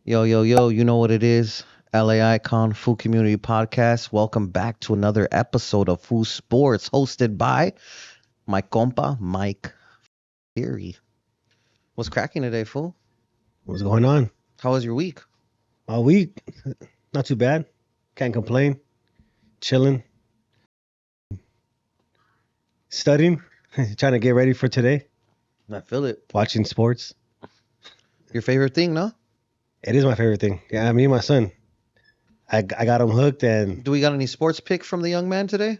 Yo, yo, yo, you know what it is. LA Icon Food Community Podcast. Welcome back to another episode of Food Sports hosted by my compa, Mike Fury. What's cracking today, fool? What's going on? How was your week? All week, not too bad. Can't complain. Chilling, studying, trying to get ready for today. I feel it. Watching sports. Your favorite thing, no? It is my favorite thing. Yeah, me and my son. I got him hooked, and Do we got any sports pick from the young man today?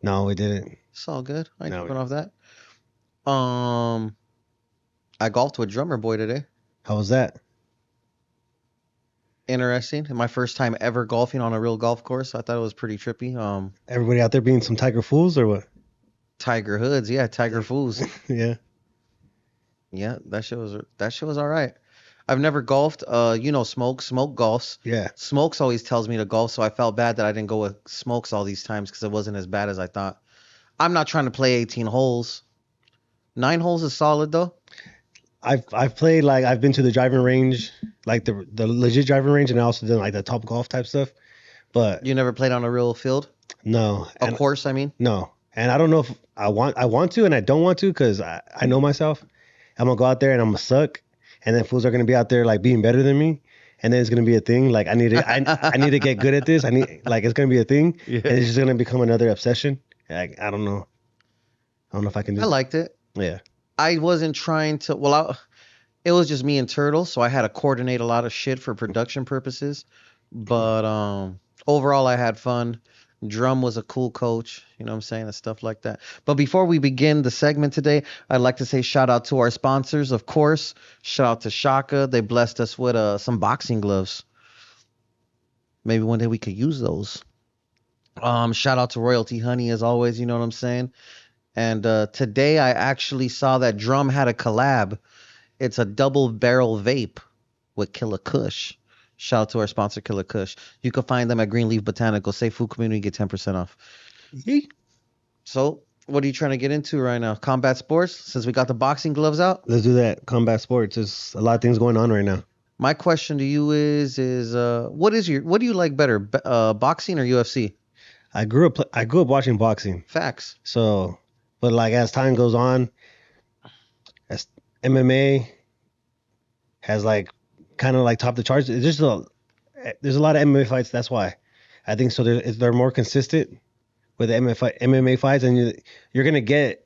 no, we didn't. It's all good. I ain't No, tripping off that. I golfed with Drummer Boy today. How was that? Interesting. My first time ever golfing on a real golf course. I thought it was pretty trippy. Everybody out there being some Tiger Fools or what? Tiger Hoods, yeah, Tiger Fools. Yeah. Yeah, that shit was all right. I've never golfed. Smoke golfs. Yeah. Smokes always tells me to golf, so I felt bad that I didn't go with Smokes all these times because it wasn't as bad as I thought. I'm not trying to play 18 holes. 9 holes is solid though. I've played, like, I've been to the driving range, like the legit driving range, and I also done like the Top Golf type stuff. But You never played on a real field, no. a course. I mean, No. And I don't know if I want to and I don't want to because I know myself. I'm going to go out there and I'm going to suck. And then fools are going to be out there like being better than me. And then it's going to be a thing. Like I need to get good at this. It's going to be a thing. Yeah. And it's just going to become another obsession. Like, I don't know. I don't know if I can do I liked it. Yeah. I wasn't trying to. It was just me and Turtle, so I had to coordinate a lot of shit for production purposes. But overall, I had fun. Drum was a cool coach, you know what I'm saying, and stuff like that. But before we begin the segment today, I'd like to say shout out to our sponsors, of course. Shout out to Shaka. They blessed us with some boxing gloves. Maybe one day we could use those. Shout out to Royalty Honey as always, you know what I'm saying? And today I actually saw that Drum had a collab. It's a double barrel vape with Killer Kush. Shout out to our sponsor, Killer Kush. You can find them at Greenleaf Botanical. Say Food Community, get 10% off. Yee. So, what are you trying to get into right now? Combat sports? Since we got the boxing gloves out? Let's do that. Combat sports. There's a lot of things going on right now. My question to you is what do you like better, boxing or UFC? I grew up watching boxing. Facts. So, but like as time goes on, as MMA has like kind of like topped the charts. There's a lot of MMA fights. That's why I think so. They're more consistent with the MMA fights, and you're gonna get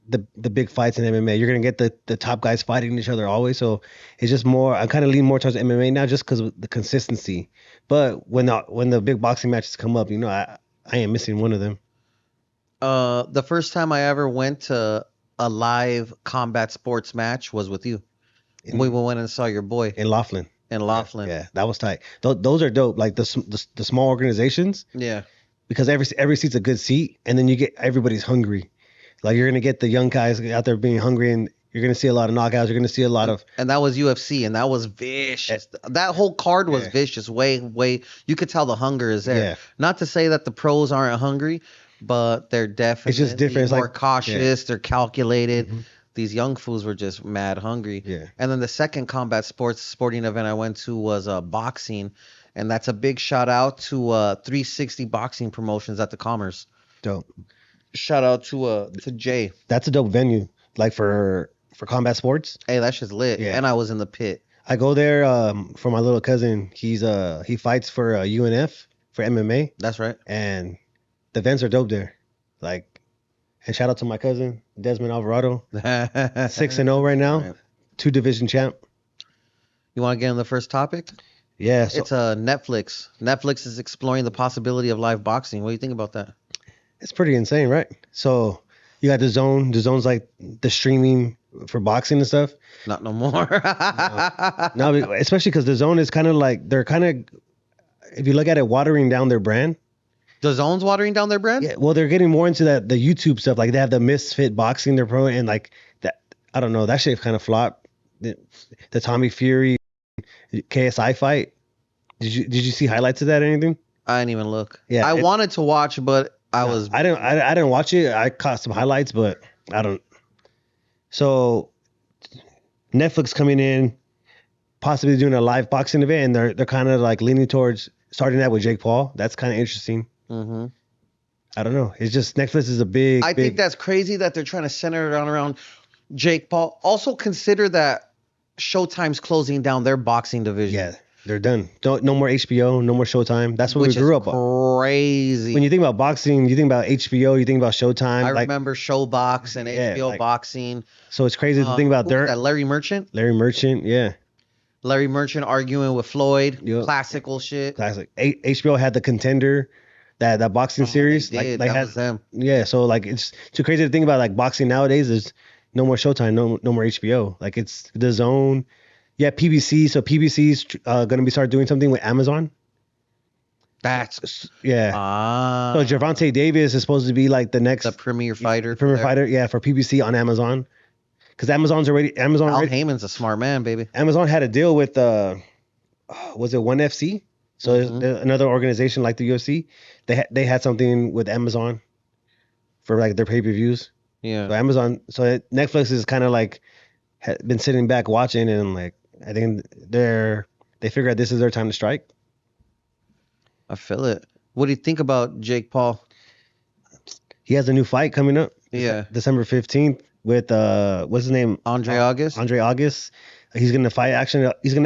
the big fights in MMA. You're gonna get the top guys fighting each other always. So it's just more. I kind of lean more towards MMA now, just because of the consistency. But when the big boxing matches come up, I ain't missing one of them. The first time I ever went to a live combat sports match was with you. We went and saw your boy In Laughlin. Yeah, that was tight. Those are dope. Like the small organizations. Yeah. Because every seat's a good seat, and then you get everybody's hungry. Like you're gonna get the young guys out there being hungry, and you're gonna see a lot of knockouts. You're gonna see a lot of. And that was UFC, and that was vicious. That whole card was vicious. Way. You could tell the hunger is there. Yeah. Not to say that the pros aren't hungry, but they're definitely It's just different. It's more like- cautious. They're calculated. Mm-hmm. These young fools were just mad hungry. Yeah. And then the second combat sporting event I went to was boxing, and that's a big shout out to 360 Boxing Promotions at the Commerce. Dope. Shout out to Jay. That's a dope venue. Like for combat sports. Hey, that shit's lit. Yeah. And I was in the pit. I go there for my little cousin. He fights for UNF for MMA, That's right. and the events are dope there. Like, and shout out to my cousin Desmond Alvarado, 6-0 right now, Right. 2 division champ. You want to get in the first topic? Yeah, so It's Netflix. Netflix is exploring the possibility of live boxing. What do you think about that? it's pretty insane, right? So you got the Zone. The Zone's like the streaming for boxing and stuff. Not no more. No, especially because the Zone is kind of like if you look at it, watering down their brand. The Zone's watering down their brand? Yeah, well, they're getting more into the YouTube stuff. Like they have the Misfit Boxing they're pro, and like that. I don't know. That shit kind of flopped. The Tommy Fury KSI fight. Did you see highlights of that or anything? I didn't even look. Yeah, I wanted to watch, but I didn't watch it. I caught some highlights, but I don't. So Netflix coming in, possibly doing a live boxing event, and they're kind of like leaning towards starting that with Jake Paul. That's kind of interesting. Mm-hmm. I don't know. It's just Netflix is a big. I think that's crazy that they're trying to center it around Jake Paul. Also consider that Showtime's closing down their boxing division. Yeah, they're done. No more HBO, no more Showtime. That's what we grew up on. Crazy. When you think about boxing, you think about HBO, you think about Showtime. I remember Showbox and HBO boxing. So it's crazy to think about that Larry Merchant. Larry Merchant, yeah. Larry Merchant arguing with Floyd. Yep. Classical shit. Classic. HBO had the Contender, that boxing series. That was them. Yeah, so like it's too crazy to think about like boxing nowadays. There's no more Showtime, no more HBO. Like it's the Zone. Yeah, PBC. So PBC's gonna be start doing something with Amazon. That's So Gervonta Davis is supposed to be like the premier fighter. Premier fighter, yeah, for PBC on Amazon. Because Al Heyman's a smart man, baby. Amazon had a deal with was it ONE FC? So there's another organization like the UFC. They had something with Amazon for like their pay-per-views. Yeah. So Netflix is kind of like been sitting back watching, and like I think they figure out this is their time to strike. I feel it. What do you think about Jake Paul? He has a new fight coming up. Yeah. December 15th with what's his name? Andre August. Andre August. He's gonna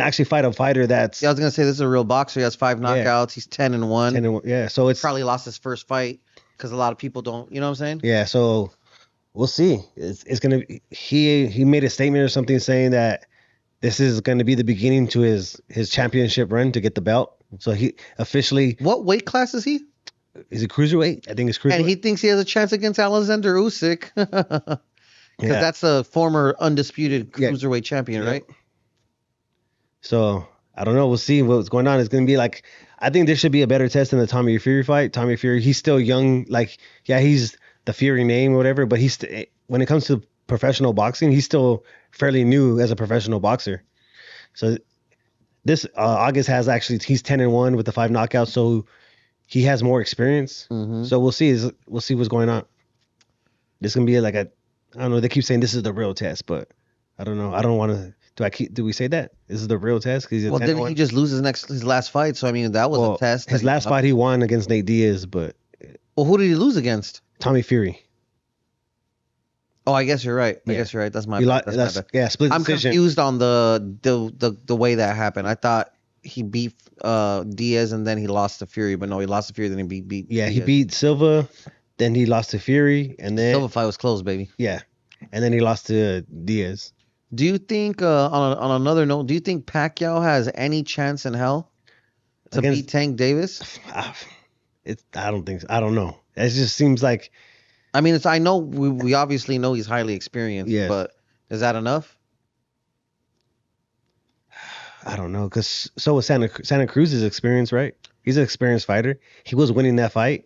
actually fight a fighter that's. Yeah, I was gonna say this is a real boxer. He has 5 knockouts. Yeah. He's 10-1. 10-1. Yeah. So it's probably lost his first fight because a lot of people don't. You know what I'm saying? Yeah. So we'll see. It's gonna. He made a statement or something saying that this is going to be the beginning to his championship run to get the belt. So he officially. What weight class is he? Is it cruiserweight? I think it's cruiserweight. And he thinks he has a chance against Alexander Usyk. Because that's a former undisputed cruiserweight champion, right? So I don't know. We'll see what's going on. It's going to be like, I think there should be a better test than the Tommy Fury fight. Tommy Fury, he's still young. Like, yeah, he's the Fury name or whatever, but when it comes to professional boxing, he's still fairly new as a professional boxer. So this August he's 10-1 with the 5 knockouts. So he has more experience. Mm-hmm. So we'll see what's going on. This is going to be like I don't know. They keep saying this is the real test, but I don't know. I don't want to. Do we say that? This is the real test? Well, didn't he just lose his last fight? So I mean, that was a test. His last fight he won against Nate Diaz, but. Well, who did he lose against? Tommy Fury. Oh, I guess you're right. That's my bad. Yeah, split decision. I'm confused on the way that happened. I thought he beat Diaz and then he lost to Fury, but no, he lost to Fury then he beat. Yeah, Diaz. He beat Silva. Then he lost to Fury, and then Silva fight was close, baby. Yeah, and then he lost to Diaz. Do you think, on another note, do you think Pacquiao has any chance in hell to beat Tank Davis? I don't think so. I don't know. It just seems like. I mean, I know we obviously know he's highly experienced, but is that enough? I don't know, because so was Santa Cruz's experience, right? He's an experienced fighter. He was winning that fight.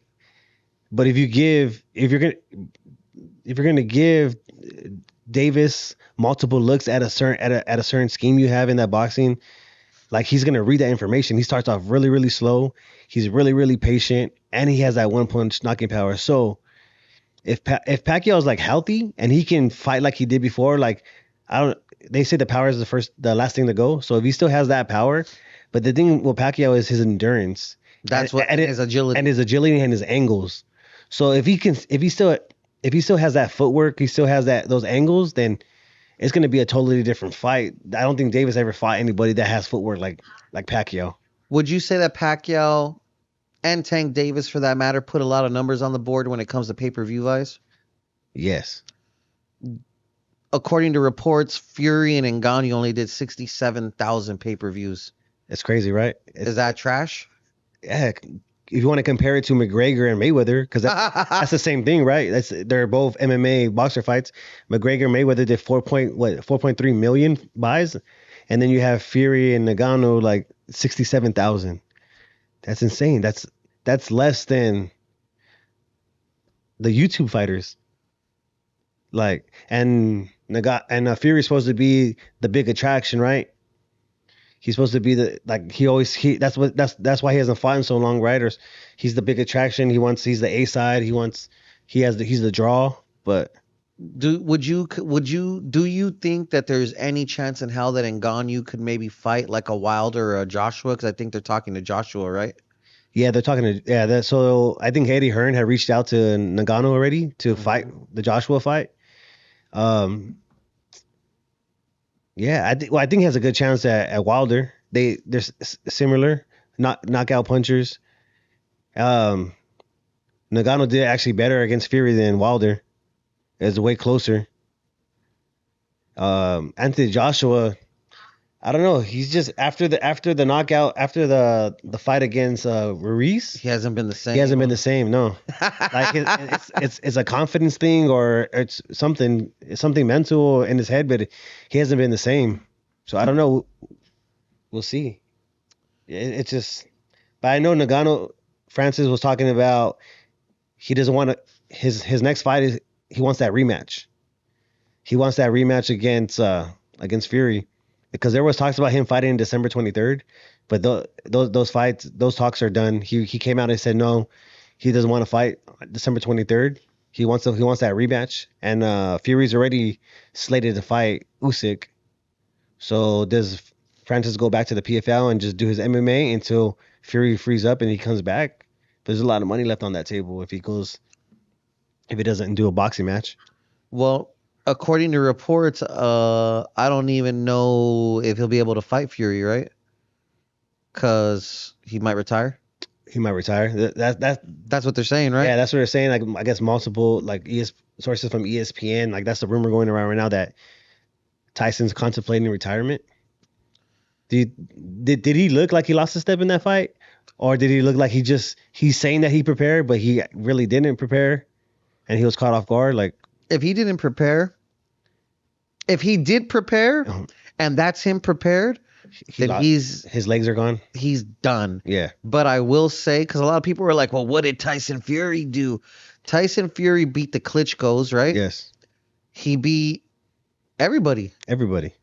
But if you're gonna give Davis multiple looks at a certain scheme you have in that boxing, like he's gonna read that information. He starts off really, really slow. He's really, really patient, and he has that one punch knocking power. So if Pacquiao is like healthy and he can fight like he did before, like they say the power is the last thing to go. So if he still has that power, but the thing with Pacquiao is his endurance. That's his agility and his angles. So if he still has that footwork, he still has those angles, then it's going to be a totally different fight. I don't think Davis ever fought anybody that has footwork like Pacquiao. Would you say that Pacquiao and Tank Davis, for that matter, put a lot of numbers on the board when it comes to pay-per-view buys? Yes. According to reports, Fury and Ngannou only did 67,000 pay-per-views. It's crazy, right? Is that trash? Yeah. If you want to compare it to McGregor and Mayweather, because that's the same thing, right? They're both MMA boxer fights. McGregor and Mayweather did 4.3 million buys, and then you have Fury and Ngannou like 67,000. That's insane. That's less than the YouTube fighters. Like and Fury's supposed to be the big attraction, right? He's supposed to be that's why he hasn't fought in so long, right? Or he's the big attraction. He's the A side. He's the draw. But Do you think that there's any chance in hell that Ngannou could maybe fight like a Wilder or a Joshua? Because I think they're talking to Joshua, right? Yeah, they're talking to so I think Eddie Hearn had reached out to Nagano already to fight the Joshua fight. Um, yeah, I think he has a good chance at Wilder. Similar, not knockout punchers. Um, Nagano did actually better against Fury than Wilder. It's way closer. Anthony Joshua, I don't know. He's just after the knockout, after the fight against Ruiz, He hasn't been the he hasn't same. been the same. No, like it's a confidence thing or it's something mental in his head, but he hasn't been the same. So I don't know. We'll see. It's just, but I know Nagano Francis was talking about he doesn't want to his next fight is he wants that rematch. He wants that rematch against Fury because there was talks about him fighting December 23rd, but those talks are done. He came out and said no, he doesn't want to fight December 23rd. He wants that rematch, and Fury's already slated to fight Usyk. So does Francis go back to the PFL and just do his MMA until Fury frees up and he comes back? But there's a lot of money left on that table if he doesn't do a boxing match. Well, according to reports, I don't even know if he'll be able to fight Fury, right? Because he might retire. He might retire. That's what they're saying, right? Yeah, that's what they're saying. Like I guess multiple like sources from ESPN. Like that's the rumor going around right now that Tyson's contemplating retirement. Did he look like he lost a step in that fight, or did he look like he's saying that he prepared, but he really didn't prepare, and he was caught off guard? Like If he didn't prepare, if he did prepare, and that's him prepared, then his legs are gone. he's done. Yeah. But I will say, because a lot of people were like, well, what did Tyson Fury do? Tyson Fury beat the Klitschko's, right? Yes. He beat everybody. Everybody.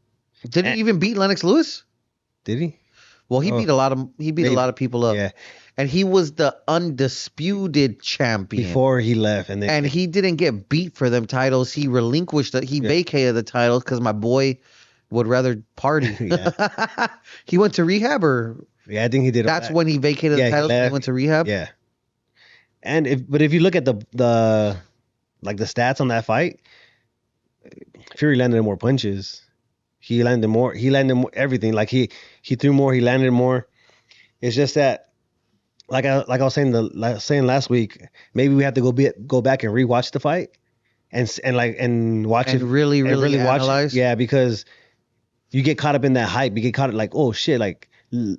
Didn't he even beat Lennox Lewis? Did he? Well, he beat a lot of people up. Yeah. And he was the undisputed champion Before he left, and he didn't get beat for them titles. He relinquished it. He vacated the titles because my boy would rather party. He went to rehab, or I think he did. That's when he vacated the titles. He went to rehab. Yeah. And if you look at the like the stats on that fight, Fury landed more punches. He landed more. He landed more, everything. Like he threw more. He landed more. It's just that, like I was saying last week, maybe we have to go back and rewatch the fight, and watch it really watch analyze. it. Yeah, because you get caught up in that hype. You get caught up like, oh shit, like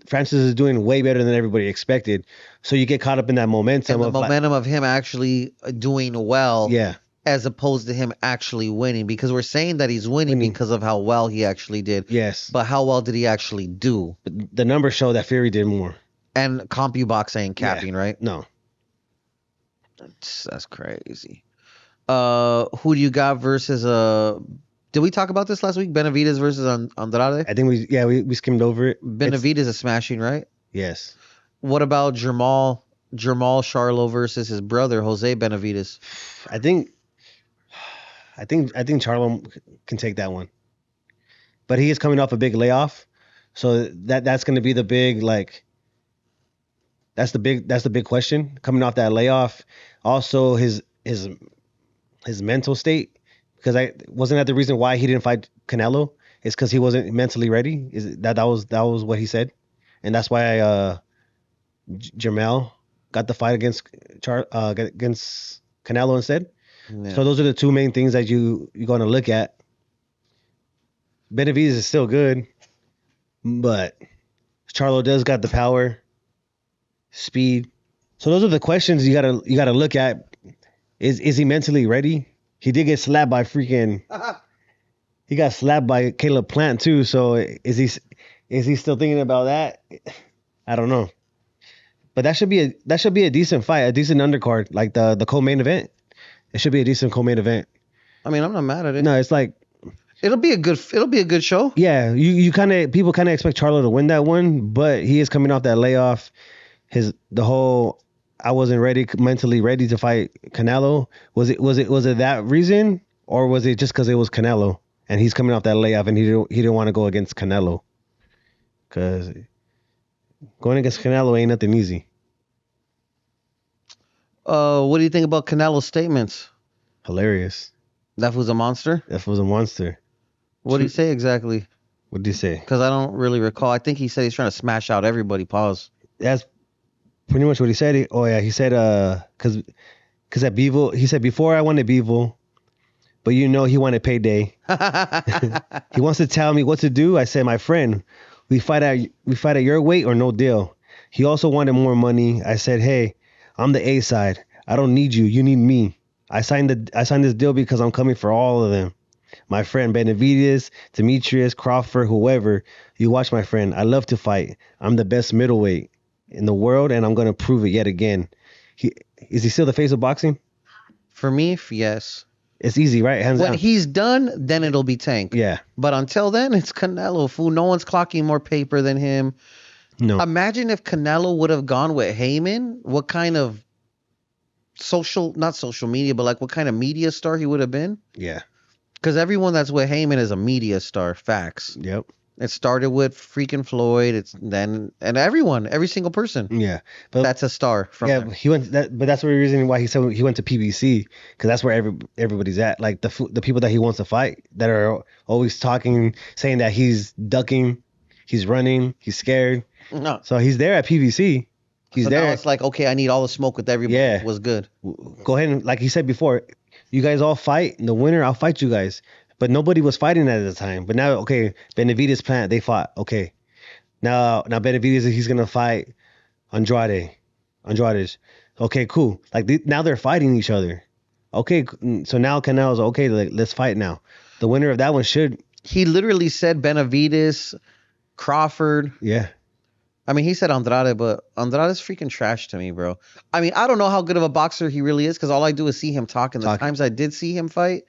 Francis is doing way better than everybody expected. So you get caught up in that momentum of him actually doing well. Yeah. As opposed to him actually winning, because we're saying that he's winning because of how well he actually did. Yes. But how well did he actually do? The numbers show that Fury did more. And CompuBox ain't capping, right? No. That's crazy. Who do you got versus did we talk about this last week? Benavidez versus Andrade? I think we skimmed over it. Benavidez is smashing, right? Yes. What about Jamal Charlo versus his brother Jose Benavidez? I think Charlo can take that one, but he is coming off a big layoff, so that's going to be the big that's the big question coming off that layoff. Also his mental state, because wasn't that the reason why he didn't fight Canelo? It's because he wasn't mentally ready. That was what he said, and that's why Jamal got the fight against Canelo instead. Yeah. So those are the two main things that you're going to look at. Benavidez is still good, but Charlo does got the power, speed. So those are the questions you gotta look at. Is he mentally ready? He did get slapped by he got slapped by Caleb Plant too. So is he still thinking about that? I don't know. But that should be a decent fight, a decent undercard, like the co-main event. It should be a decent co-main event. I mean, I'm not mad at it. No, it's like it'll be a good show. Yeah, people kind of expect Charlo to win that one, but he is coming off that layoff. I wasn't mentally ready to fight Canelo. Was it that reason, Or was it just because it was Canelo and he's coming off that layoff and he didn't want to go against Canelo? Because going against Canelo ain't nothing easy. What do you think about Canelo's statements? Hilarious. That was a monster. That was a monster. What did he say exactly? What did he say? Because I don't really recall. I think he said he's trying to smash out everybody. Pause. That's pretty much what he said. He said because at Beeville, he said before I wanted Beeville, but he wanted payday. He wants to tell me what to do. I said, my friend, we fight at your weight or no deal. He also wanted more money. I said, hey, I'm the A side. I don't need you. You need me. I signed this deal because I'm coming for all of them. My friend Benavidez, Demetrius, Crawford, whoever. You watch, my friend. I love to fight. I'm the best middleweight in the world, and I'm going to prove it yet again. Is he still the face of boxing? For me, yes. It's easy, right? Hands When down. he's done, then it'll be Tank. Yeah. But until then, it's Canelo, fool. No one's clocking more paper than him. No. Imagine if Canelo would have gone with Heyman, what kind of not social media, but like what kind of media star he would have been. Yeah. Because everyone that's with Heyman is a media star. Facts. Yep. It started with freaking Floyd. And every single person. Yeah. But That's a star from yeah, there. he went but that's the reason why he said he went to PBC, because that's where everybody's at. Like the people that he wants to fight that are always talking, saying that he's ducking, he's running, he's scared. No. So he's there at PBC. He's So there. now it's like, okay, I need all the smoke with everybody. Yeah. Was good. Go ahead and, like he said before, you guys all fight. The winner, I'll fight you guys. But nobody was fighting at the time. But now, okay, Benavidez Plant, they fought. Okay. Now Benavidez, he's gonna fight Andrade. Okay, cool. Like now they're fighting each other. Okay, so now Canelo's okay. Like, let's fight now. The winner of that one should. He literally said Benavidez, Crawford. Yeah. I mean, he said Andrade, but Andrade's freaking trash to me, bro. I mean, I don't know how good of a boxer he really is because all I do is see him talking. The times I did see him fight,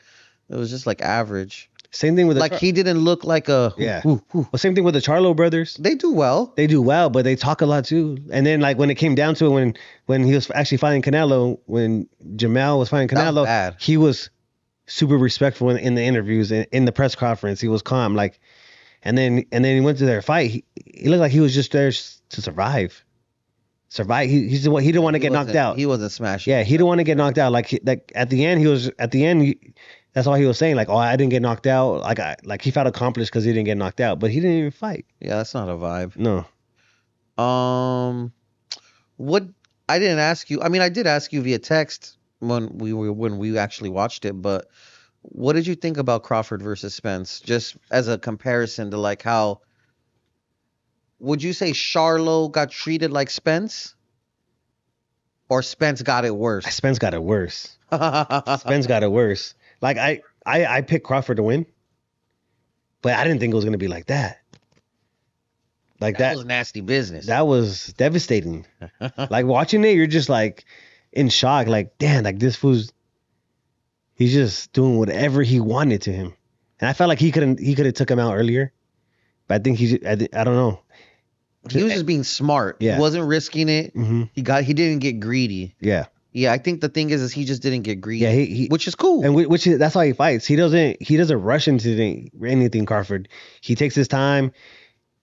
it was just like average. Same thing with like he didn't look like a yeah. Well, same thing with the Charlo brothers. They do well. They do well, but they talk a lot too. And then like when it came down to it, when he was actually fighting Canelo, when Jamal was fighting Canelo, he was super respectful in the interviews and in the press conference. He was calm, like, and then he went to their fight. He looked like he was just there to survive. He didn't want to get knocked out. He wasn't smashing. Yeah, he didn't want to get knocked out. Like at the end. That's all he was saying. Like, oh, I didn't get knocked out. Like he felt accomplished because he didn't get knocked out, but he didn't even fight. Yeah, that's not a vibe. No. What I didn't ask you. I mean, I did ask you via text when we actually watched it, but what did you think about Crawford versus Spence? Just as a comparison to like how would you say Charlo got treated like Spence? Or Spence got it worse? Spence got it worse. Spence got it worse. Like I picked Crawford to win, but I didn't think it was gonna be like that. Like that was nasty business. That was devastating. Like watching it, you're just like in shock. Like, damn, like this fool's he's just doing whatever he wanted to him. And I felt like he could have took him out earlier. But I think I don't know. He was just being smart. Yeah. He wasn't risking it. Mm-hmm. He didn't get greedy. Yeah. Yeah, I think the thing is he just didn't get greedy. Yeah, he which is cool. And that's how he fights. He doesn't rush into anything, Crawford. He takes his time.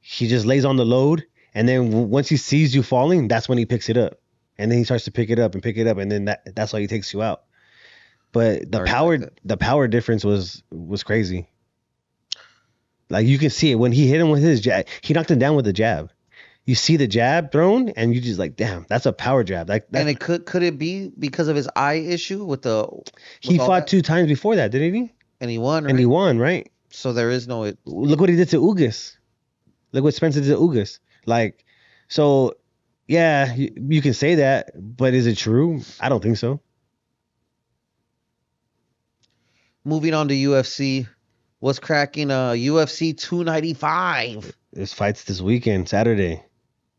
He just lays on the load, and then once he sees you falling, that's when he picks it up. And then he starts to pick it up, and then that's why he takes you out. But the power difference was crazy. Like you can see it when he hit him with his jab. He knocked him down with a jab. You see the jab thrown, and you just like, damn, that's a power jab. Like, and it could it be because of his eye issue with he fought 2 times before that, didn't he? And he won. Right? And he won, right? So there is no. Look what he did to Ugas. Look what Spencer did to Ugas. Like, so yeah, you can say that, but is it true? I don't think so. Moving on to UFC. What's cracking? UFC 295. There's fights this weekend, Saturday.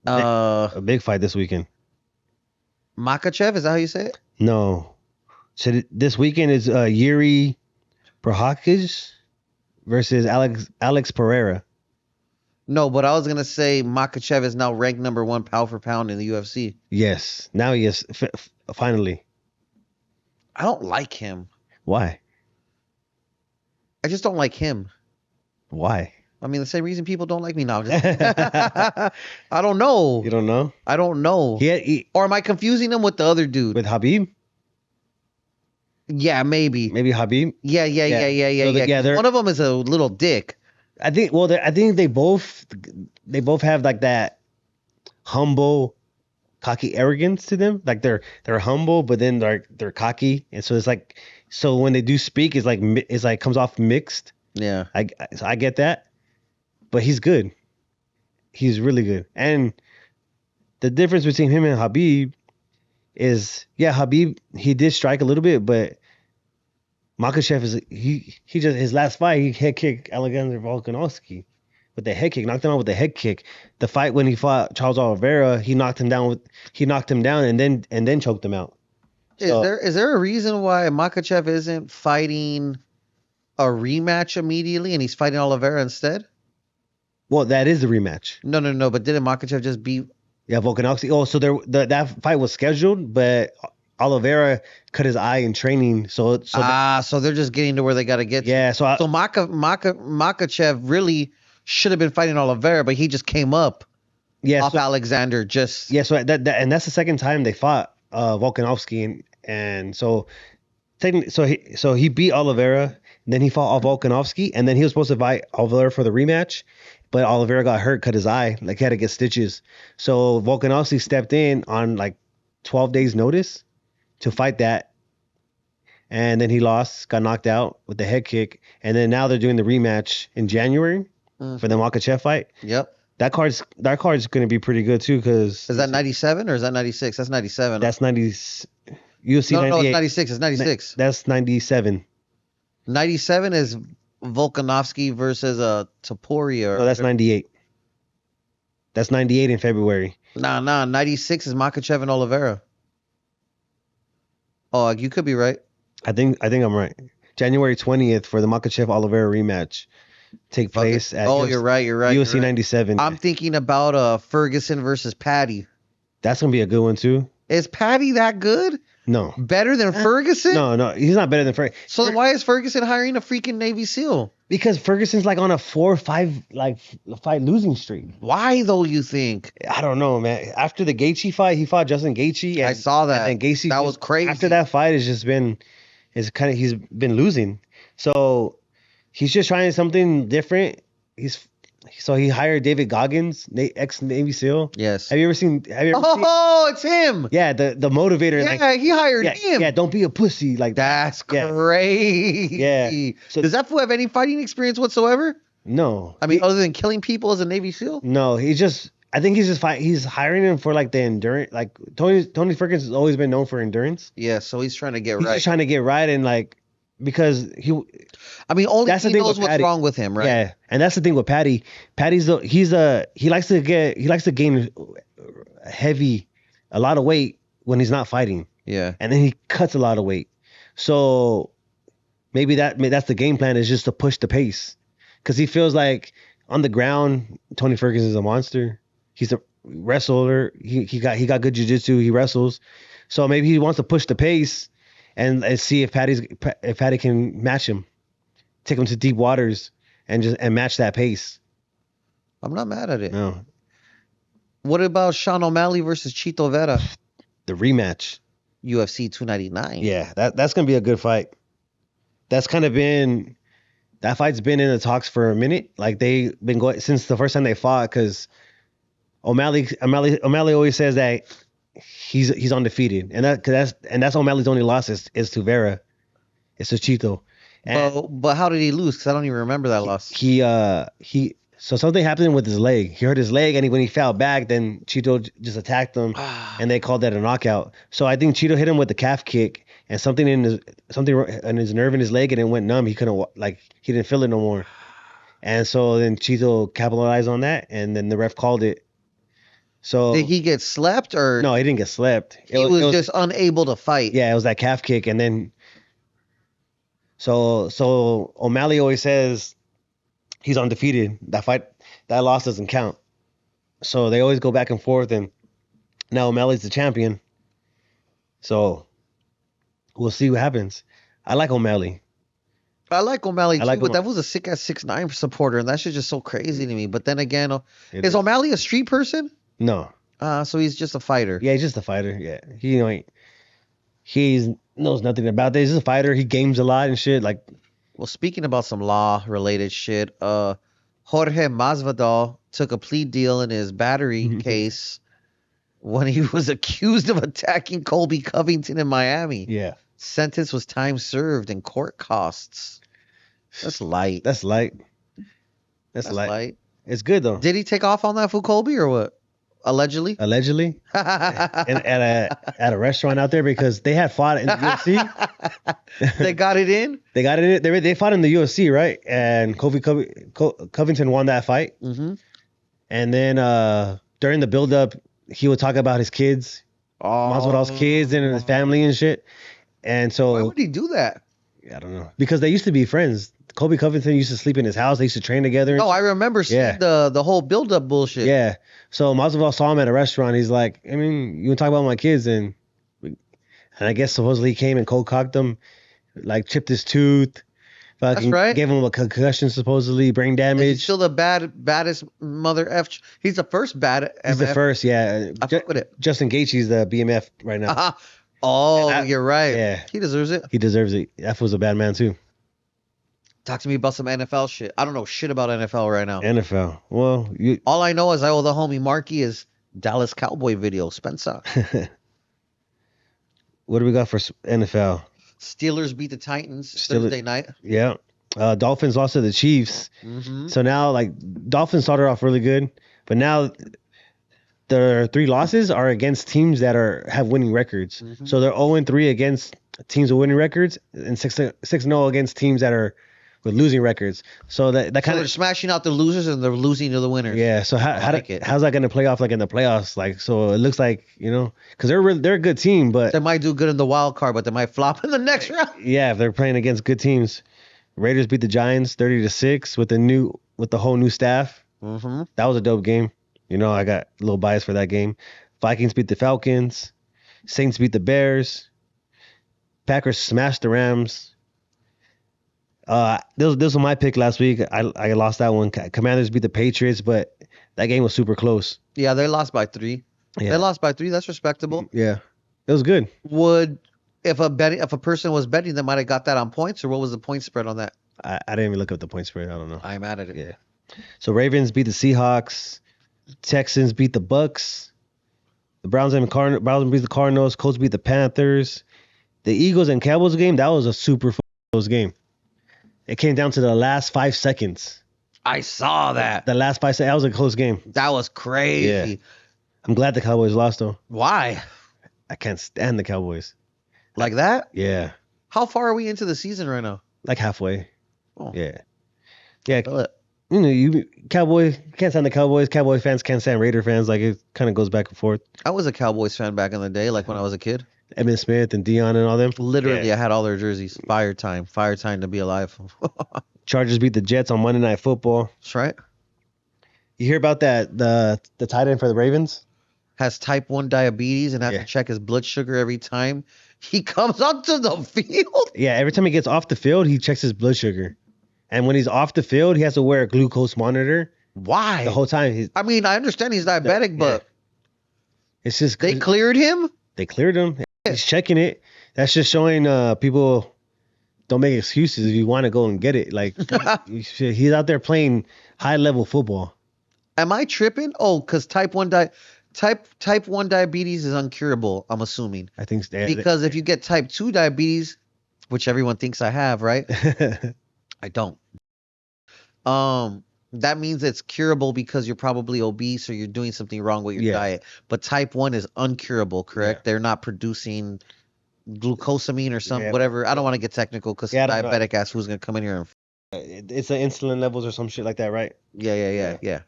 A big fight this weekend. Makachev, is that how you say it? No. So this weekend is Yuri Prochazka versus Alex Pereira. No, but I was gonna say Makachev is now ranked number 1 pound for pound in the UFC. Yes, now he is finally. I don't like him. Why? I just don't like him. Why? I mean, the same reason people don't like me now. I don't know. You don't know? I don't know. Or am I confusing him with the other dude? With Habib? Yeah, maybe. Maybe Habib? Yeah. So yeah, One of them is a little dick. I think. Well, I think they both have like that humble, cocky arrogance to them. Like they're humble, but then they're cocky, and so it's like, so when they do speak, it's like comes off mixed. Yeah. So I get that, but he's good. He's really good, and the difference between him and Habib is, yeah, Habib, he did strike a little bit, but Makhachev is he just, his last fight, he head kicked Alexander Volkanovski with the head kick, knocked him out with the head kick. The fight when he fought Charles Oliveira, he knocked him down and then choked him out. So, Is there a reason why Makhachev isn't fighting a rematch immediately and he's fighting Oliveira instead? well, that is the rematch. No. But didn't Makhachev just beat? Yeah, Volkanovski. Oh, so that fight was scheduled, but Oliveira cut his eye in training. So they're just getting to where they got to get. Yeah. So Makhachev really should have been fighting Oliveira, but he just came up off Alexander. Just yeah. So and that's the second time they fought Volkanovski, and so technically, so he beat Oliveira, then he fought Volkanovski, and then he was supposed to fight Oliveira for the rematch, but Oliveira got hurt, cut his eye, like he had to get stitches. So Volkanovski stepped in on like 12 days notice to fight that, and then he lost, got knocked out with the head kick, and then now they're doing the rematch in January for the Makhachev fight. Yep. That card's going to be pretty good too, because is that 97 or is that 96? That's 97. That's 90. UFC no, 98. No, it's 96. It's 96. That's 97. 97 is Volkanovski versus Topuria. No, that's 98. That's 98 in February. Nah. 96 is Makhachev and Oliveira. Oh, you could be right. I think I'm right. January 20th for the Makhachev Oliveira rematch take place at you're right. UFC 97. I'm thinking about Ferguson versus Patty. That's gonna be a good one too. Is Patty that good? No. Better than Ferguson? No, he's not better than Ferguson. So then why is Ferguson hiring a freaking Navy SEAL? Because Ferguson's like on a 4 or 5 fight losing streak. Why though, you think? I don't know, man. After the Gaethje fight, he fought Justin Gaethje. I saw that. And Gaethje, that was crazy. After that fight, he's been losing. So he's just trying something different. So he hired David Goggins, ex Navy SEAL. Yes. Have you ever seen? Oh, it's him. Yeah, the motivator. Yeah, he hired him. Yeah, don't be a pussy. Like that's crazy. Yeah. So, does that fool have any fighting experience whatsoever? No. I mean, other than killing people as a Navy SEAL? No, I think he's hiring him for like the endurance. Like Tony Ferguson has always been known for endurance. Yeah, so he's trying to get right. He's just trying to get right, and like, because only he knows what's wrong with him, right? Yeah, and that's the thing with Patty. He likes to gain a lot of weight when he's not fighting. Yeah, and then he cuts a lot of weight. So maybe that's the game plan, is just to push the pace, because he feels like on the ground Tony Ferguson is a monster. He's a wrestler. He got good jiu-jitsu. He wrestles. So maybe he wants to push the pace and see if Patty can match him, take him to deep waters and match that pace. I'm not mad at it. No. What about Sean O'Malley versus Chito Vera? The rematch. UFC 299. Yeah, that's gonna be a good fight. That fight's been in the talks for a minute. Like, they've been going since the first time they fought, because O'Malley always says that he's undefeated, and that's O'Malley's only loss is to Vera. It's to Chito. But how did he lose? Because I don't even remember that loss. So something happened with his leg. He hurt his leg, and when he fell back, then Chito just attacked him, and they called that a knockout. So I think Chito hit him with the calf kick, and something in his nerve in his leg, and it went numb. He couldn't, he didn't feel it no more. And so then Chito capitalized on that, and then the ref called it. So did he get slept, or no? He didn't get slept. He was just unable to fight. Yeah, it was that calf kick, and then so O'Malley always says he's undefeated. That loss doesn't count. So they always go back and forth, and now O'Malley's the champion. So we'll see what happens. I like O'Malley. I like O'Malley I too, like but him. that was a sick ass 6'9" supporter, and that shit's just so crazy to me. But then again, It is is. O'Malley a street person? No. So he's just a fighter. Yeah, he's just a fighter. Yeah. He knows nothing about this. He's just a fighter. He games a lot and shit. Like, Well, speaking about some law related shit, Jorge Masvidal took a plea deal in his battery case when he was accused of attacking Colby Covington in Miami. yeah. Sentence was time served and court costs. That's light. That's light. That's That's light. light. It's good though. Did he take off on that for Colby or what? Allegedly. Allegedly. And at a restaurant out there because they had fought in the UFC. They got it in. They got it. They fought in the UFC, right? And Covington won that fight. Mm-hmm. And then during the build-up, he would talk about his kids, Oh, Masvidal's kids and his family and shit. And so why would he do that? I don't know because they used to be friends. Colby Covington used to sleep in his house. They used to train together. No, I remember seeing the whole build-up bullshit. Yeah. So Masvidal saw him at a restaurant. He's like, I mean, you want to talk about my kids? And I guess supposedly he came and cold cocked him, like chipped his tooth. That's right. Gave him a concussion, supposedly brain And damage. he's still the baddest mother f. He's the first bad. He's the MF. first, yeah. I fuck with it. Justin Gaethje's the BMF right now. Oh, you're right. Yeah. He deserves it. He deserves it. That was a bad man too. Talk to me about some NFL shit. I don't know shit about NFL right now. NFL. Well, All I know is I owe the homie Marky his Dallas Cowboy video. Spencer. What do we got for NFL? Steelers beat the Titans Steelers- Thursday night. Yeah. Dolphins lost to the Chiefs. Mm-hmm. So now, like, Dolphins started off really good, but now their 3 losses are against teams that have winning records. Mm-hmm. So they're 0-3 against teams with winning records and 6-0 against teams that are with losing records. So that So kind they're of smashing out the losers and they're losing to the winners. yeah. So how's that going to play off like in the playoffs? Like, so it looks like because they're a good team, but They might do good in the wild card, but they might flop in the next round. yeah, if they're playing against good teams. Raiders beat the Giants 30-6 with the whole new staff. Mm-hmm. That was a dope game. I got a little bias for that game. Vikings beat the Falcons. Saints beat the Bears. Packers smashed the Rams. This was my pick last week. I lost that one. Commanders beat the Patriots, but that game was super close. Yeah, they lost by 3. Yeah. They lost by 3. That's respectable. Yeah, it was good. If a person was betting, they might have got that on points, or what was the point spread on that? I didn't even look up the point spread. I don't know. I'm mad at it. Yeah. So Ravens beat the Seahawks. Texans beat the Bucks. The Browns beat the Cardinals. Colts beat the Panthers. The Eagles and Cowboys game, that was a super close game. It came down to the last 5 seconds. I saw that. The last 5 seconds. That was a close game. That was crazy. Yeah. I'm glad the Cowboys lost, though. Why? I can't stand the Cowboys. Like that? Yeah. How far are we into the season right now? Like halfway. Oh. Yeah. Yeah. Feel it. You can't stand the Cowboys. Cowboy fans can't stand Raider fans. Like, it kind of goes back and forth. I was a Cowboys fan back in the day, like when I was a kid. Emmitt Smith and Dion and all them. Literally, Yeah. I had all their jerseys. Fire time to be alive. Chargers beat the Jets on Monday Night Football. That's right. You hear about that? The tight end for the Ravens? Has type 1 diabetes and has Yeah. to check his blood sugar every time he comes onto the field. Yeah, every time he gets off the field, he checks his blood sugar. And when he's off the field, he has to wear a glucose monitor Why? the whole time. I mean, I understand he's diabetic, but It's just they cleared him. they cleared him. He's checking it. That's just showing people don't make excuses if you want to go and get it. Like he's out there playing high level football. Am I tripping? Oh, because type 1 diabetes is uncurable, I'm assuming. I think Because if you get type 2 diabetes, which everyone thinks I have, right? I don't. That means it's curable because you're probably obese or you're doing something wrong with your diet. But type 1 is uncurable, correct? Yeah. They're not producing glucosamine or something, Yeah. whatever. I don't want to get technical because Yeah, I don't know. diabetic ass who's going to come in here and it's the insulin levels or some shit like that, right? yeah.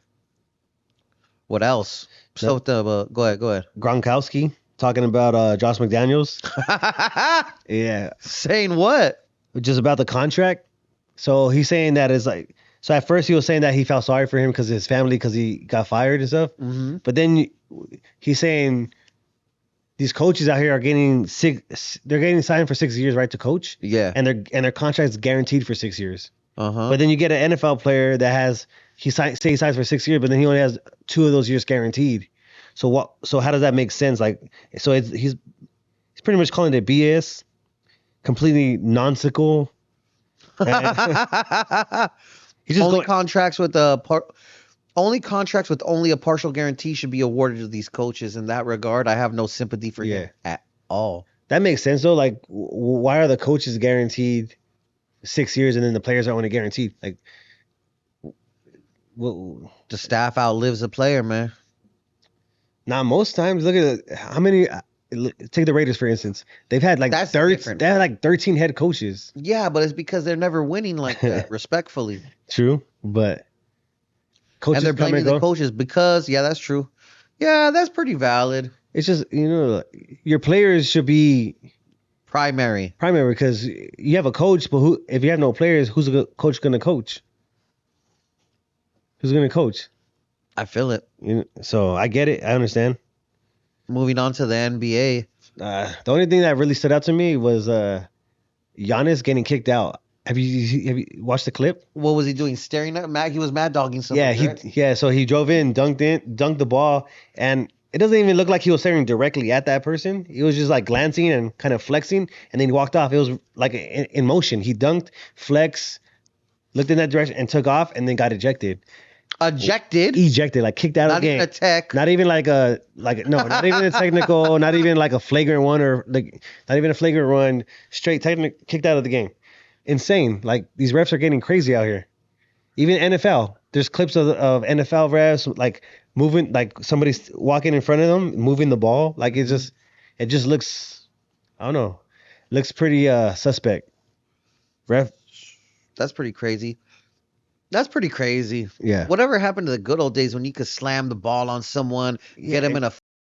What else? No. So go ahead. Gronkowski talking about Josh McDaniels. Yeah, Saying what? just about the contract. So he's saying that it's like. So at first he was saying that he felt sorry for him because of his family because he got fired and stuff. Mm-hmm. But then he's saying these coaches out here are getting they're getting signed for 6 years, right, to coach, Yeah. and their contract's guaranteed for 6 years. Uh-huh. But then you get an NFL player that has he signs for 6 years, but then he only has 2 of those years guaranteed. So what? So how does that make sense? Like, so he's pretty much calling it BS, completely nonsensical. He's just only going. contracts with only contracts with only a partial guarantee should be awarded to these coaches. In that regard, I have no sympathy for him at all. That makes sense though. Like, why are the coaches guaranteed 6 years and then the players are only guaranteed? Like, the staff outlives the player, man. Not most times. Look at how many. Take the Raiders for instance. They've had like 30. They had like 13 head coaches. Yeah, but it's because they're never winning like that. Respectfully. True, but coaches and they're blaming the coaches because that's true. Yeah, that's pretty valid. It's just your players should be primary because you have a coach, but if you have no players, who's a coach going to coach? Who's going to coach? I feel it. So I get it. I understand. Moving on to the NBA. The only thing that really stood out to me was Giannis getting kicked out. Have you watched the clip? What was he doing? Staring at Matt? He was mad dogging something. Yeah. So he drove in, dunked the ball, and it doesn't even look like he was staring directly at that person. He was just like glancing and kind of flexing, and then he walked off. It was like in motion. He dunked, flexed, looked in that direction, and took off, and then got ejected. Ejected, like kicked out of the game. Not even a tech. Not even not even a technical, not even like a flagrant one or like not even a flagrant run. Straight kicked out of the game. Insane. Like these refs are getting crazy out here. Even NFL, there's clips of NFL refs like moving, like somebody's walking in front of them, moving the ball. Like it just looks, I don't know, looks pretty suspect. Ref. That's pretty crazy. Yeah. Whatever happened to the good old days when you could slam the ball on someone, get him in a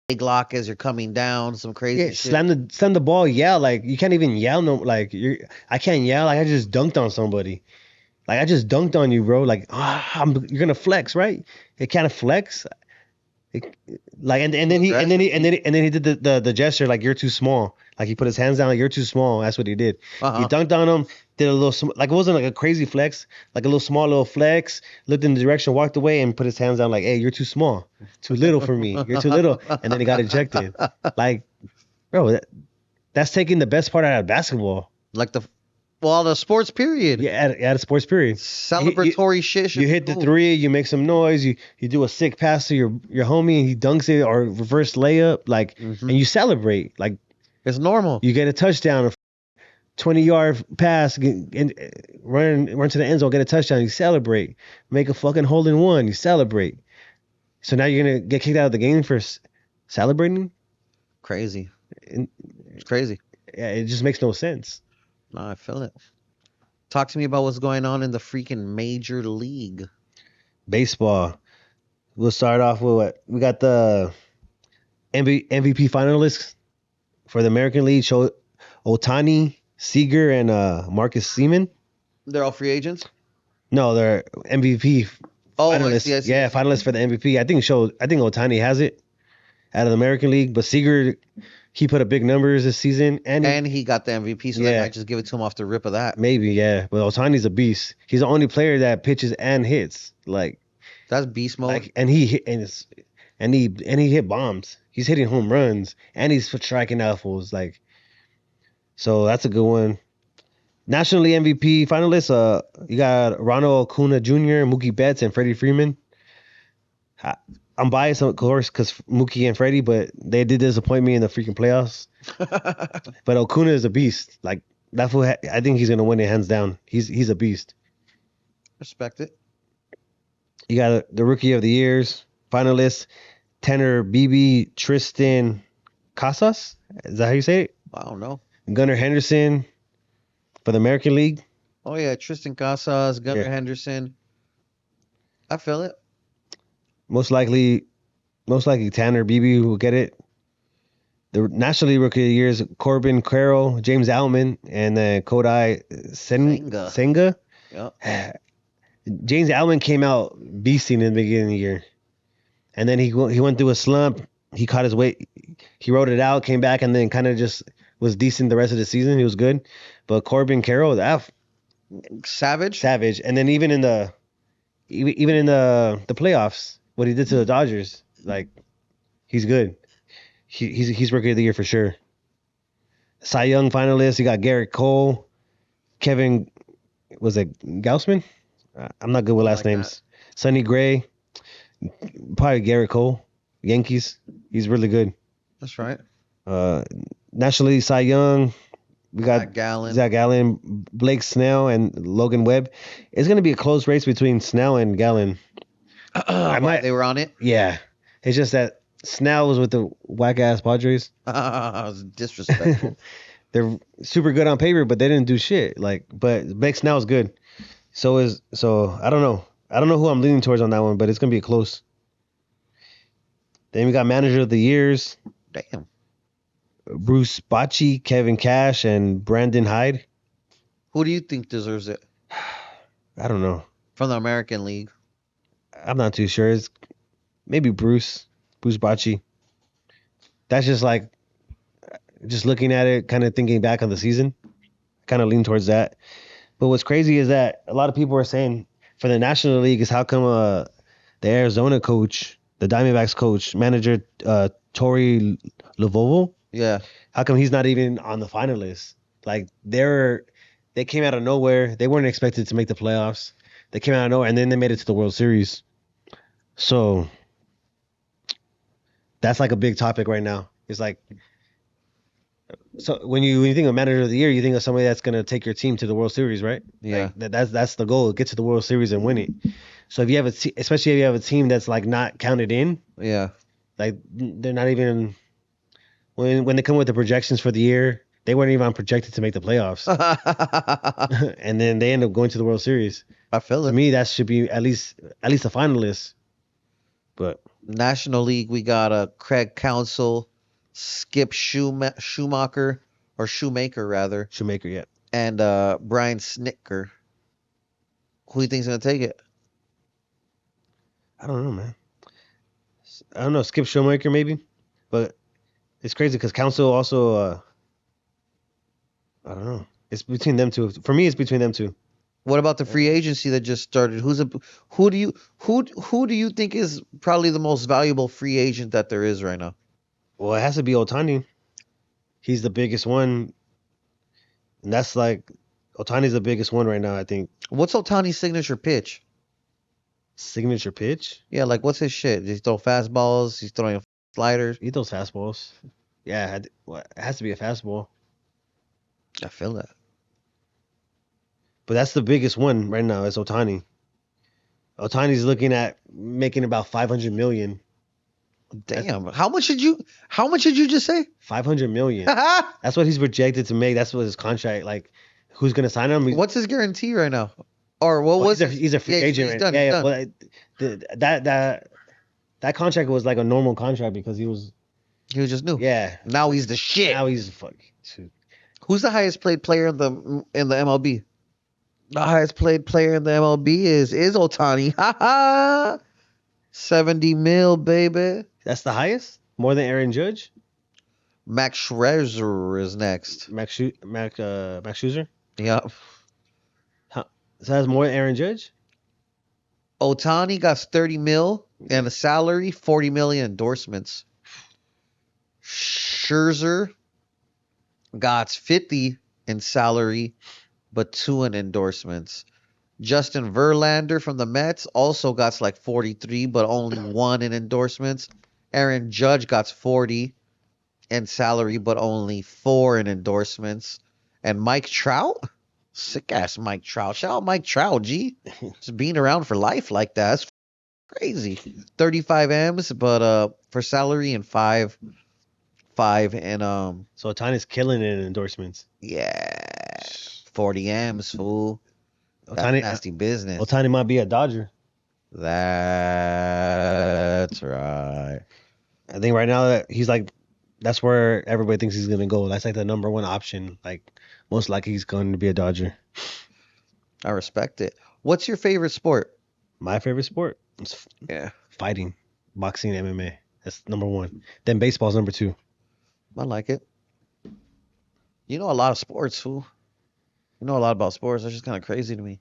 leg lock as you're coming down, some crazy shit. Slam the ball, yell. Like you can't even yell. No, like I can't yell. Like I just dunked on somebody. Like I just dunked on you, bro. Like you're gonna flex, right? It can't flex. And then he did the gesture like you're too small. Like he put his hands down like you're too small. That's what he did. He dunked on him. Did a little like it wasn't like a crazy flex, like a little flex. Looked in the direction, walked away, and put his hands down like, "Hey, you're too small, too little for me. You're too little." And then he got ejected. Like, bro, that's taking the best part out of basketball. Like the sports period. Yeah, at a sports period. Celebratory shit. You hit the three, you make some noise, you do a sick pass to your homie, and he dunks it or reverse layup, like, and you celebrate. Like, it's normal. You get a touchdown, 20-yard pass, and run to the end zone, get a touchdown, you celebrate. Make a fucking hole in one, you celebrate. So now you're gonna get kicked out of the game for celebrating? Crazy. It's crazy. Yeah, it just makes no sense. No, I feel it. Talk to me about what's going on in the freaking major league. Baseball. We'll start off with what? We got the MVP finalists for the American League. Ohtani, Seager, and Marcus Semien. They're all free agents? No, they're MVP finalists. I see. Yeah, finalists for the MVP. I think Ohtani has it out of the American League, but Seager, he put up big numbers this season, and he got the MVP, so they might just give it to him off the rip of that. Maybe, yeah. But Ohtani's a beast. He's the only player that pitches and hits. Like that's beast mode. Like, and he hit bombs. He's hitting home runs, and he's striking out fools. Like, so that's a good one. National League MVP finalists. You got Ronald Acuna Jr., Mookie Betts, and Freddie Freeman. I'm biased, of course, because Mookie and Freddie, but they did disappoint me in the freaking playoffs. But Acuna is a beast. Like that's what I think he's gonna win it hands down. He's a beast. Respect it. You got the Rookie of the Years finalists: Tanner Beebe, Tristan Casas. Is that how you say it? I don't know. Gunnar Henderson for the American League. Oh yeah, Tristan Casas, Gunnar Henderson. I feel it. Most likely Tanner Beebe will get it. The National League Rookie of the Year is Corbin Carroll, James Outman, and then Kodai Senga. Yep. James Outman came out beasting in the beginning of the year, and then he went through a slump, he caught his weight. He rode it out, came back, and then kind of just was decent the rest of the season. He was good. But Corbin Carroll, Savage. savage. And then even in the playoffs, what he did to the Dodgers, like he's good. He's rookie of the year for sure. Cy Young finalist. You got Garrett Cole, Kevin, was it Gaussman? I'm not good with last Like names. Sonny Gray, probably Garrett Cole, Yankees. He's really good. That's right. National League Cy Young. We got Zach Gallen. Zach Gallen, Blake Snell, and Logan Webb. It's gonna be a close race between Snell and Gallen. They were on it. Yeah, it's just that Snell was with the whack ass Padres. It was disrespectful. They're super good on paper, but they didn't do shit. But Blake Snell's good. So I don't know. I don't know who I'm leaning towards on that one, but it's gonna be close. Then we got manager of the years. Damn. Bruce Bochy, Kevin Cash, and Brandon Hyde. Who do you think deserves it I don't know. from the American League? I'm not too sure. It's maybe Bruce Bochy. That's just looking at it, kind of thinking back on the season, kind of lean towards that. But what's crazy is that a lot of people are saying for the National League is how come the Arizona coach, the Diamondbacks coach, manager Torey Lovullo, Yeah. how come he's not even on the finalists? Like they came out of nowhere. They weren't expected to make the playoffs. They came out of nowhere and then they made it to the World Series. So that's like a big topic right now. It's like, so when you think of manager of the year, you think of somebody that's gonna take your team to the World Series, right? Yeah. Like, that's the goal: get to the World Series and win it. So if you have especially if you have a team that's like not counted in, Yeah. like they're not even when they come with the projections for the year, they weren't even projected to make the playoffs, I and then they end up going to the World Series. feel To it. me, that should be at least a finalist. But National League, we got Craig Counsell, Skip Schumacher, or Shoemaker rather, Shoemaker, yeah, and Brian Snitker. Who do you think's gonna take it? I don't know, man. I don't know, Skip Shoemaker maybe, but it's crazy because Council also. I don't know. It's between them two. For me, it's between them two. What about the free agency that just started? Who do you think is probably the most valuable free agent that there is right now? Well, it has to be Otani. He's the biggest one, and that's like Otani's the biggest one right now. I think What's Otani's signature pitch? signature pitch. Yeah, like what's his shit? Does he throw fastballs? He's throwing sliders. He throws fastballs. Yeah, it has to be a fastball. I feel that. But that's the biggest one right now. Is Otani. Otani's looking at making about 500 million. Damn. How much did you just say? 500 million. That's what he's projected to make. That's what his contract. Like, who's gonna sign him? What's his guarantee right now? Or what was he's a free agent. He's Right? done. Yeah, He's yeah. done. Well, that contract was like a normal contract because he was. He was just new. Yeah. Now he's the shit. Now he's fuck. Who's the highest played player in the MLB? The highest played player in the MLB is Otani. Ha ha. 70 mil, baby. That's the highest? More than Aaron Judge? Max Scherzer is next. Max Scherzer? Yep. So that's more than Aaron Judge? Otani got 30 mil and a salary, 40 million endorsements. Scherzer got 50 in salary, but 2 in endorsements. Justin Verlander from the Mets also got like 43, but only 1 in endorsements. Aaron Judge got 40 in salary, but only 4 in endorsements. And Mike Trout, sick ass Mike Trout. Shout out Mike Trout, G. Just being around for life like that. That's crazy. 35 M's, but for salary and 5 and So Otani's killing it in endorsements. yeah, 40 M's, fool. That's Otani, nasty business. Otani might be a Dodger. That's right. I think right now that he's like, that's where everybody thinks he's gonna go. That's like the number one option. Like most likely he's going to be a Dodger. I respect it. What's your favorite sport? My favorite sport is Yeah. fighting, boxing, MMA. That's number one. Then baseball's number two. I like it. You know a lot of sports, fool. You know a lot about sports. That's just kind of crazy to me.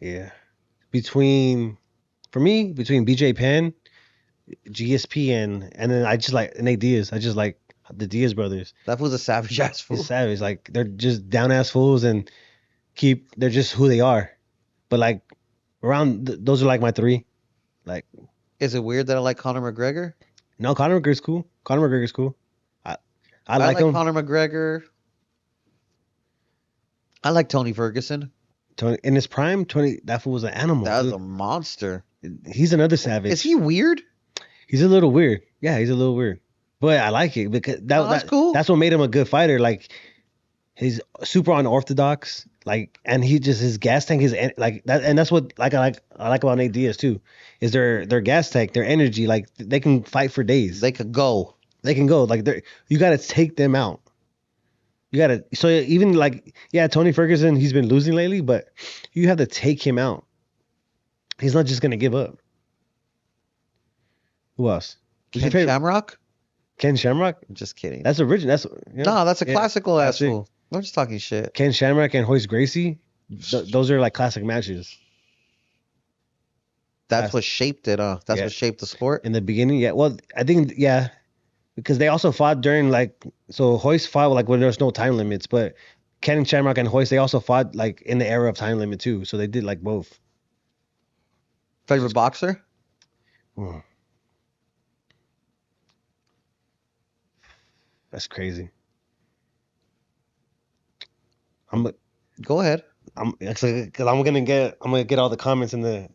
Yeah. For me, between BJ Penn, GSP, and then I just like Nate Diaz. I just like the Diaz brothers. That was a savage ass He's fool. savage. Like they're just down ass fools and they're just who they are. But like those are like my three. Like Is it weird that I like Conor McGregor? no, Conor McGregor's cool. Conor McGregor's cool. I I I like like him. Conor McGregor. I like Tony Ferguson. Tony in his prime, Tony that fool was an animal, That was dude. a monster. He's another savage. Is he weird? He's a little weird. Yeah, he's a little weird. But I like it because No, that's cool. that's what made him a good fighter. Like he's super unorthodox. Like and he just his gas tank is like that, and that's what I like about Nate Diaz too, is their gas tank, their energy. Like they can fight for days. They could go. They can go. Like you got to take them out. You got to. So even like yeah, Tony Ferguson, he's been losing lately, but you have to take him out. He's not just gonna give up. Who else? Who's your Ken favorite? Shamrock? Ken Shamrock. I'm just kidding. That's original. That's yeah, No, that's a yeah, classical that's ass it. fool. I'm just talking shit. Ken Shamrock and Hoist Gracie. Those are like classic matches That's what shaped it, That's Yeah. what shaped the sport. in the beginning. Yeah, well, I think yeah, because they also fought during like so Hoist fought like when there's no time limits, but Ken Shamrock and Hoist they also fought like in the era of time limit too. So they did like both. Favorite boxer? Hmm. That's crazy. I'm Go ahead. actually because I'm gonna get all the comments and the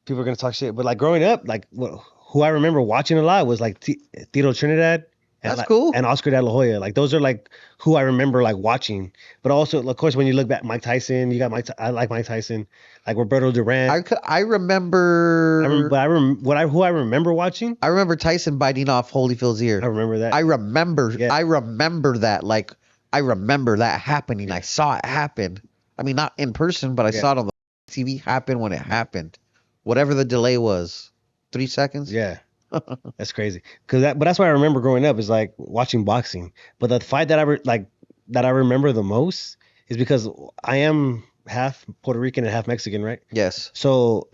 people are gonna talk shit. But like growing up, like who I remember watching a lot was like Tito Trinidad and That's cool. and Oscar De La Hoya. Like those are like who I remember like watching. But also, of course, when you look back, Mike Tyson, you got I like Mike Tyson, like Roberto Duran. I remember. But who I remember watching. I remember Tyson biting off Holyfield's ear. I remember that. I remember. Yeah. I remember that. Like I remember that happening. I saw it happen. I mean, not in person, but I Yeah. saw it on the TV happen when it happened. Whatever the delay was, 3 seconds. Yeah. That's crazy. But that's what I remember growing up is like watching boxing. But the fight that that I remember the most is because I am half Puerto Rican and half Mexican, right? Yes, So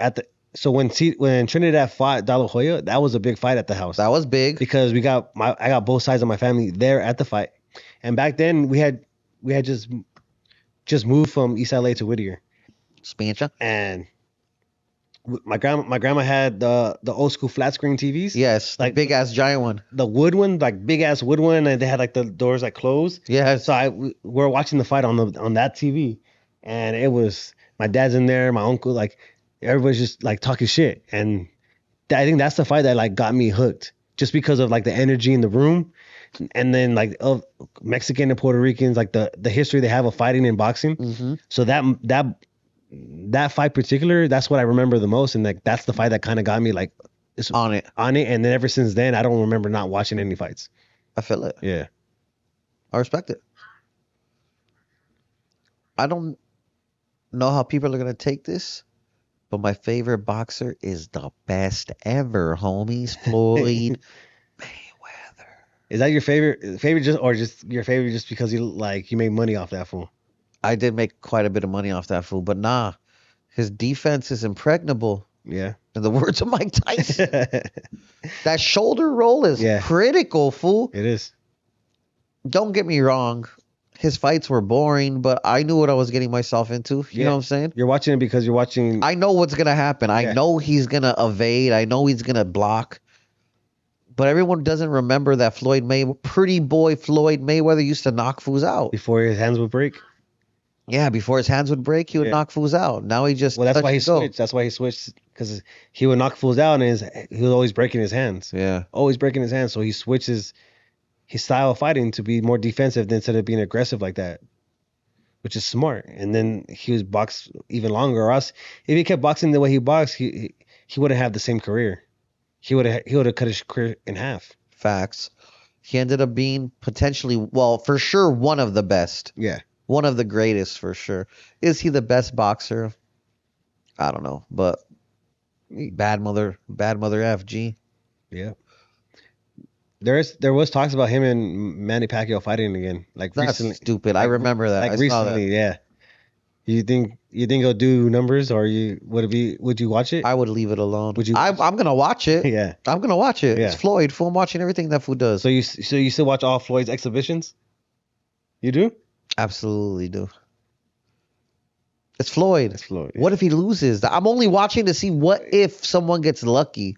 when Trinidad fought De La Hoya, that was a big fight at the house that was big. because I got both sides of my family there at the fight, and back then we had just moved from East LA to Whittier, Spancha. and my grandma had the old school flat screen TVs. Yes, like Like- big ass giant one. The wood one, like big ass wood one, and they had like the doors like closed. Yes. So we were watching the fight on that TV, and it was my dad's in there, my uncle, like everybody's just like talking shit, and I think that's the fight that like got me hooked, just because of like the energy in the room, and then like of Mexican and Puerto Ricans, like the history they have of fighting and boxing. Mm-hmm. So that fight particular, that's what I remember the most, and like that's the fight that kind of got me like On it. on it, and then ever since then I don't remember not watching any fights. I feel it. Yeah. I respect it. I don't know how people are gonna take this, but my favorite boxer is the best ever, homies. Floyd Mayweather. Is that your favorite just your favorite just because you made money off that fool? I did make quite a bit of money off that fool, but nah, his defense is impregnable. Yeah. In the words of Mike Tyson, that shoulder roll is Yeah. critical, fool. It is. Don't get me wrong. His fights were boring, but I knew what I was getting myself into. You know what I'm saying? You're watching it because you're watching. I know what's going to happen. I Yeah. know he's going to evade. I know he's going to block. But everyone doesn't remember that pretty boy Floyd Mayweather used to knock fools out. Before his hands would break. Yeah, before his hands would break, he would Yeah. knock fools out. Now he just Well, that's touch why he and go. switched. That's why he switched, because he would knock fools out, and he was always breaking his hands. Yeah. Always breaking his hands. So he switches his style of fighting to be more defensive instead of being aggressive like that, which is smart. And then he was boxed even longer. Or else, if he kept boxing the way he boxed, he wouldn't have the same career. He would have cut his career in half. Facts. He ended up being potentially, well, for sure, one of the best. Yeah. One of the greatest for sure. Is he the best boxer? I don't know, but bad mother FG. Yeah. There was talks about him and Manny Pacquiao fighting again, like That's recently. stupid. I remember that. Like I saw that. recently, yeah. You think he'll do numbers, or would you watch it? I would leave it alone. Would you? I'm gonna watch it. Yeah. I'm gonna watch it. Yeah. It's Floyd. Fool, I'm watching everything that fool does. So you still watch all Floyd's exhibitions? You do? Absolutely do. It's Floyd. It's Floyd. What if he loses? I'm only watching to see what if someone gets lucky.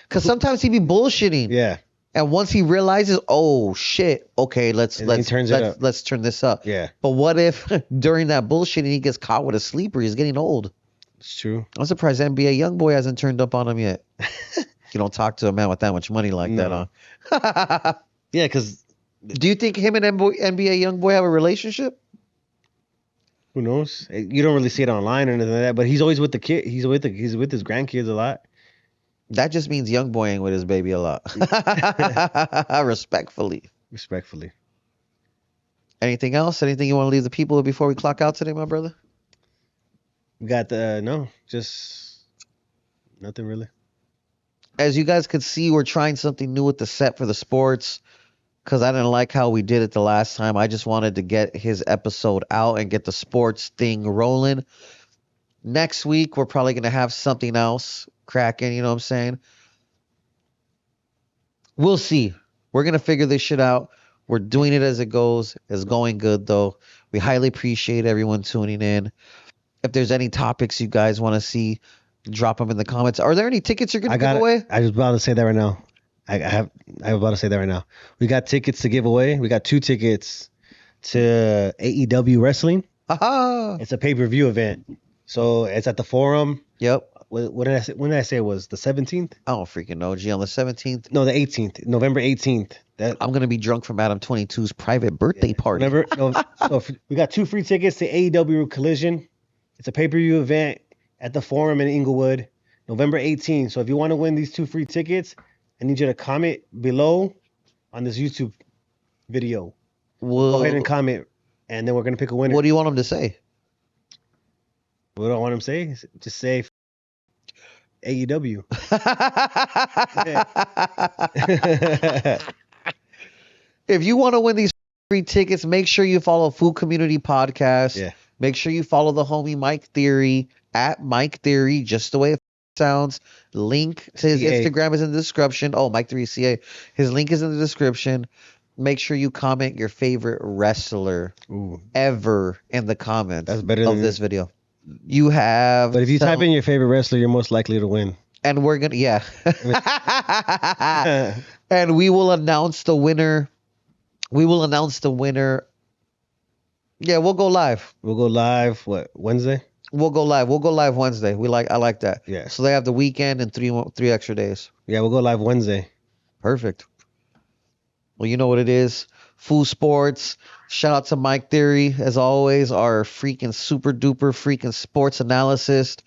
Because sometimes he be bullshitting. Yeah. And once he realizes, oh shit, okay, let's turn this up. Yeah. But what if during that bullshitting he gets caught with a sleeper? He's getting old. It's true. I'm surprised NBA YoungBoy hasn't turned up on him yet. You don't talk to a man with that much money like that, huh? Yeah, because do you think him and NBA YoungBoy have a relationship? who knows? You don't really see it online or anything like that. But he's always with the kid. He's with his grandkids a lot. That just means YoungBoy ain't with his baby a lot. Respectfully. Anything else? Anything you want to leave the people before we clock out today, my brother? We got just nothing really. As you guys could see, we're trying something new with the set for the sports because I didn't like how we did it the last time. I just wanted to get his episode out and get the sports thing rolling. Next week, we're probably going to have something else cracking, you know what I'm saying? We'll see. We're going to figure this shit out. We're doing it as it goes. It's going good, though. We highly appreciate everyone tuning in. If there's any topics you guys want to see, drop them in the comments. Are there any tickets you're going to give away? I was about to say that right now. I'm about to say that right now. We got tickets to give away. We got 2 tickets to AEW Wrestling. Aha! It's a pay-per-view event. So it's at the Forum. Yep. What did I say? When did I say it was? The 17th? I don't freaking know. G, on the 17th? No, the 18th. November 18th. I'm going to be drunk from Adam 22's private birthday party. So we got 2 free tickets to AEW Collision. It's a pay-per-view event at the Forum in Inglewood, November 18th. So if you want to win these 2 free tickets, I need you to comment below on this YouTube video. Go ahead and comment, and then we're going to pick a winner. What do you want them to say? What do I want them to say? Just say AEW. If you want to win these free tickets, make sure you follow Food Community Podcast. Yeah. Make sure you follow the homie Mike Theory at Mike Theory, just the way it sounds. Link to his Instagram is in the description. Oh, Mike Theory CA. His link is in the description. Make sure you comment your favorite wrestler ever in the comments of this video. You have. But if you type in your favorite wrestler, you're most likely to win. And we're going to, yeah. And we will announce the winner. Yeah, we'll go live. We'll go live, what, Wednesday? We'll go live Wednesday. I like that. Yeah. So they have the weekend and three extra days. Yeah, we'll go live Wednesday. Perfect. Well, you know what it is. Food Sports. Shout out to Mike Theory, as always, our freaking super duper freaking sports analyst.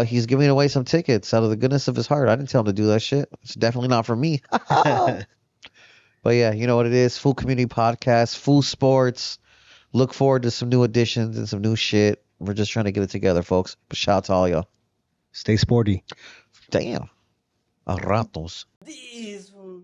He's giving away some tickets out of the goodness of his heart. I didn't tell him to do that shit. It's definitely not for me. But yeah, you know what it is. Full Community Podcast, Full Sports. Look forward to some new additions and some new shit. We're just trying to get it together, folks. But shout out to all y'all. Stay sporty. Damn. A ratos. These